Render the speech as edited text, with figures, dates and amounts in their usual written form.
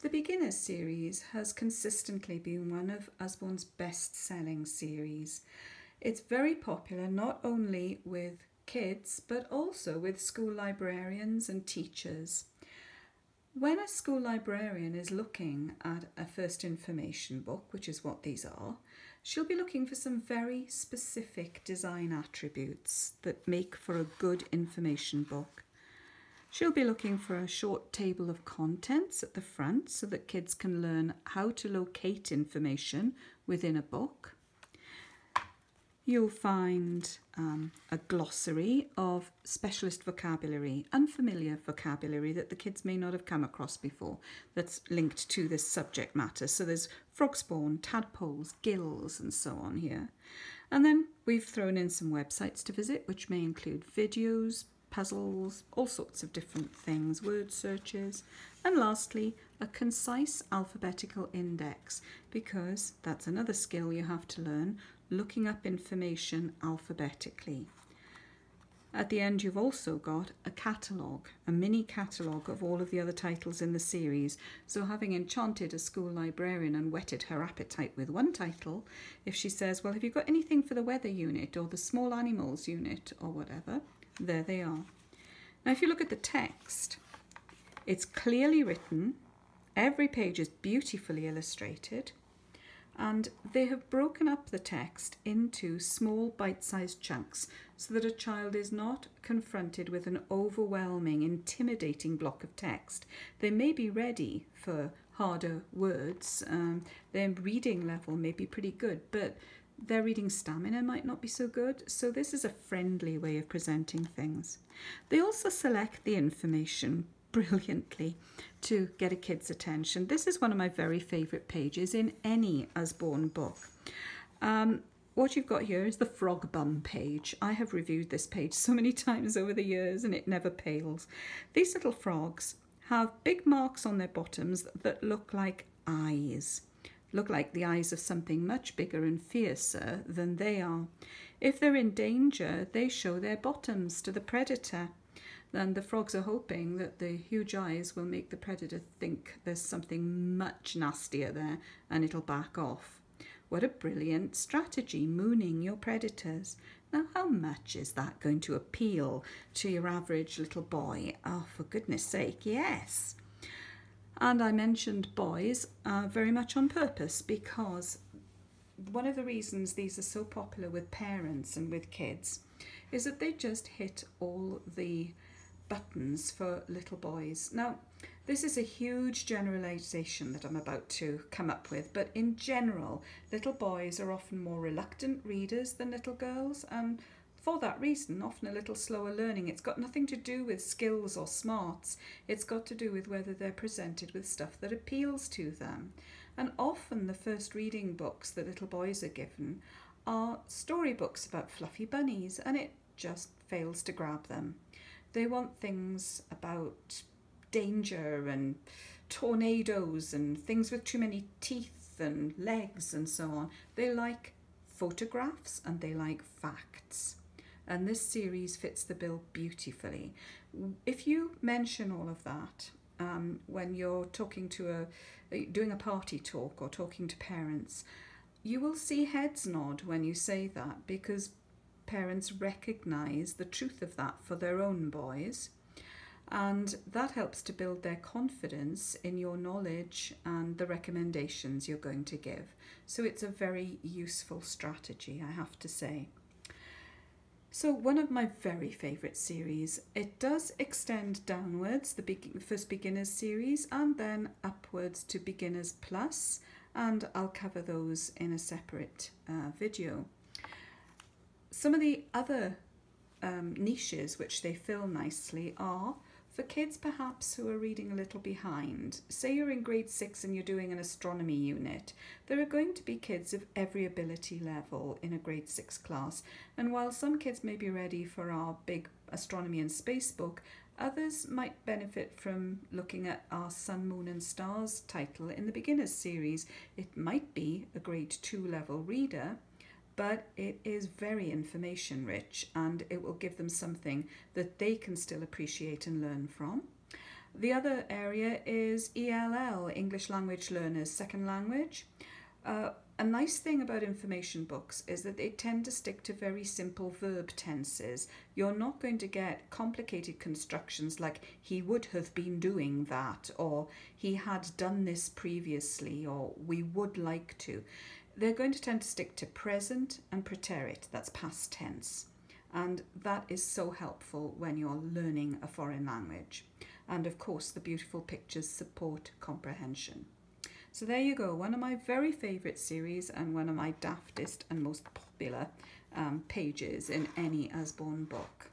The Beginners series has consistently been one of Usborne's best-selling series. It's very popular not only with kids but also with school librarians and teachers. When a school librarian is looking at a first information book, which is what these are, she'll be looking for some very specific design attributes that make for a good information book. She'll be looking for a short table of contents at the front so that kids can learn how to locate information within a book. You'll find a glossary of specialist vocabulary, unfamiliar vocabulary that the kids may not have come across before that's linked to this subject matter. So there's frog spawn, tadpoles, gills and so on here. And then we've thrown in some websites to visit, which may include videos, puzzles, all sorts of different things, word searches, and lastly, a concise alphabetical index, because that's another skill you have to learn, looking up information alphabetically. At the end, you've also got a catalogue, a mini catalogue of all of the other titles in the series. So having enchanted a school librarian and whetted her appetite with one title, if she says, well, have you got anything for the weather unit or the small animals unit or whatever, there they are. Now, if you look at the text, it's clearly written, every page is beautifully illustrated, and they have broken up the text into small bite-sized chunks so that a child is not confronted with an overwhelming, intimidating block of text. They may be ready for harder words, their reading level may be pretty good, but their reading stamina might not be so good, so this is a friendly way of presenting things. They also select the information brilliantly to get a kid's attention. This is one of my very favourite pages in any Usborne book. What you've got here is the frog bum page. I have reviewed this page so many times over the years and it never pales. These little frogs have big marks on their bottoms that look like eyes. Look like the eyes of something much bigger and fiercer than they are. If they're in danger, they show their bottoms to the predator. And the frogs are hoping that the huge eyes will make the predator think there's something much nastier there and it'll back off. What a brilliant strategy, mooning your predators. Now, how much is that going to appeal to your average little boy? Oh, for goodness sake, yes. And I mentioned boys very much on purpose, because one of the reasons these are so popular with parents and with kids is that they just hit all the buttons for little boys. Now, this is a huge generalization that I'm about to come up with, but in general, little boys are often more reluctant readers than little girls, and for that reason, often a little slower learning. It's got nothing to do with skills or smarts. It's got to do with whether they're presented with stuff that appeals to them. And often the first reading books that little boys are given are storybooks about fluffy bunnies, and it just fails to grab them. They want things about danger and tornadoes and things with too many teeth and legs and so on. They like photographs and they like facts. And this series fits the bill beautifully. If you mention all of that when you're talking to doing a party talk or talking to parents, you will see heads nod when you say that, because parents recognise the truth of that for their own boys, and that helps to build their confidence in your knowledge and the recommendations you're going to give. So it's a very useful strategy, I have to say. So one of my very favourite series, it does extend downwards, the first Beginners series, and then upwards to Beginners Plus, and I'll cover those in a separate video. Some of the other niches which they fill nicely are for kids perhaps who are reading a little behind. Say you're in grade 6 and you're doing an astronomy unit. There are going to be kids of every ability level in a grade 6 class, and while some kids may be ready for our big astronomy and space book, others might benefit from looking at our Sun, Moon and Stars title in the Beginners series. It might be a grade 2 level reader, but it is very information rich and it will give them something that they can still appreciate and learn from. The other area is ELL, English Language Learners, Second Language. A nice thing about information books is that they tend to stick to very simple verb tenses. You're not going to get complicated constructions like he would have been doing that, or he had done this previously, or we would like to. They're going to tend to stick to present and preterit, that's past tense. And that is so helpful when you're learning a foreign language. And of course, the beautiful pictures support comprehension. So there you go, one of my very favourite series and one of my daftest and most popular pages in any Usborne book.